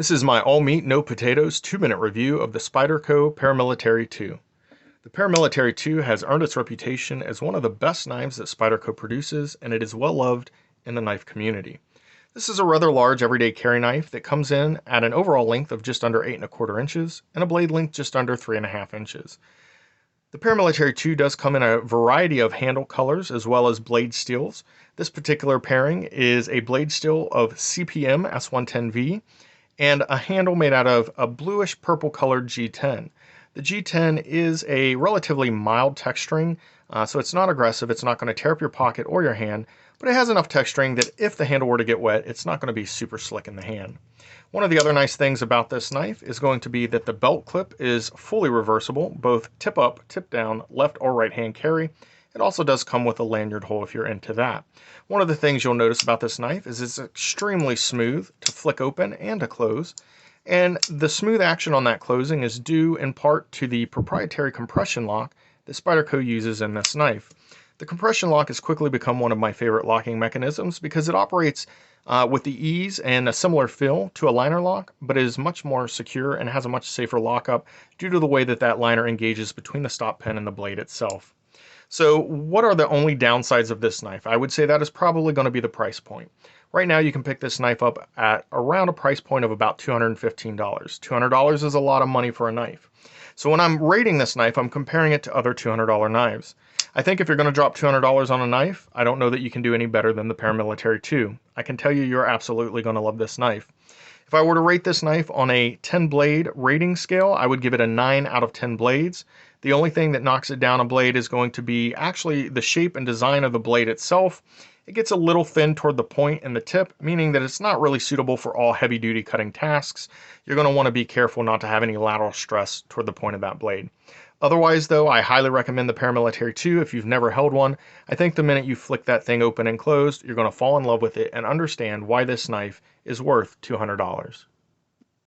This is my all meat, no potatoes 2-minute review of the Spyderco Paramilitary 2. The Paramilitary 2 has earned its reputation as one of the best knives that Spyderco produces, and it is well loved in the knife community. This is a rather large everyday carry knife that comes in at an overall length of just under 8¼ inches and a blade length just under 3½ inches. The Paramilitary 2 does come in a variety of handle colors as well as blade steels. This particular pairing is a blade steel of CPM S110V and a handle made out of a bluish purple colored G10. The G10 is a relatively mild texturing, so it's not aggressive, it's not going to tear up your pocket or your hand, but it has enough texturing that if the handle were to get wet, it's not going to be super slick in the hand. One of the other nice things about this knife is going to be that the belt clip is fully reversible, both tip up, tip down, left or right hand carry. It also does come with a lanyard hole if you're into that. One of the things you'll notice about this knife is it's extremely smooth to flick open and to close. And the smooth action on that closing is due in part to the proprietary compression lock that Spyderco uses in this knife. The compression lock has quickly become one of my favorite locking mechanisms because it operates with the ease and a similar feel to a liner lock, but is much more secure and has a much safer lockup due to the way that that liner engages between the stop pin and the blade itself. So what are the only downsides of this knife? I would say that is probably going to be the price point. Right now you can pick this knife up at around a price point of about $215. $200 is a lot of money for a knife. So when I'm rating this knife, I'm comparing it to other $200 knives. I think if you're going to drop $200 on a knife, I don't know that you can do any better than the Paramilitary 2. I can tell you you're absolutely going to love this knife. If I were to rate this knife on a 10 blade rating scale, I would give it a 9 out of 10 blades. The only thing that knocks it down a blade is going to be actually the shape and design of the blade itself. It gets a little thin toward the point and the tip, meaning that it's not really suitable for all heavy duty cutting tasks. You're going to want to be careful not to have any lateral stress toward the point of that blade. Otherwise though, I highly recommend the Paramilitary 2 if you've never held one. I think the minute you flick that thing open and closed, you're going to fall in love with it and understand why this knife is worth $200.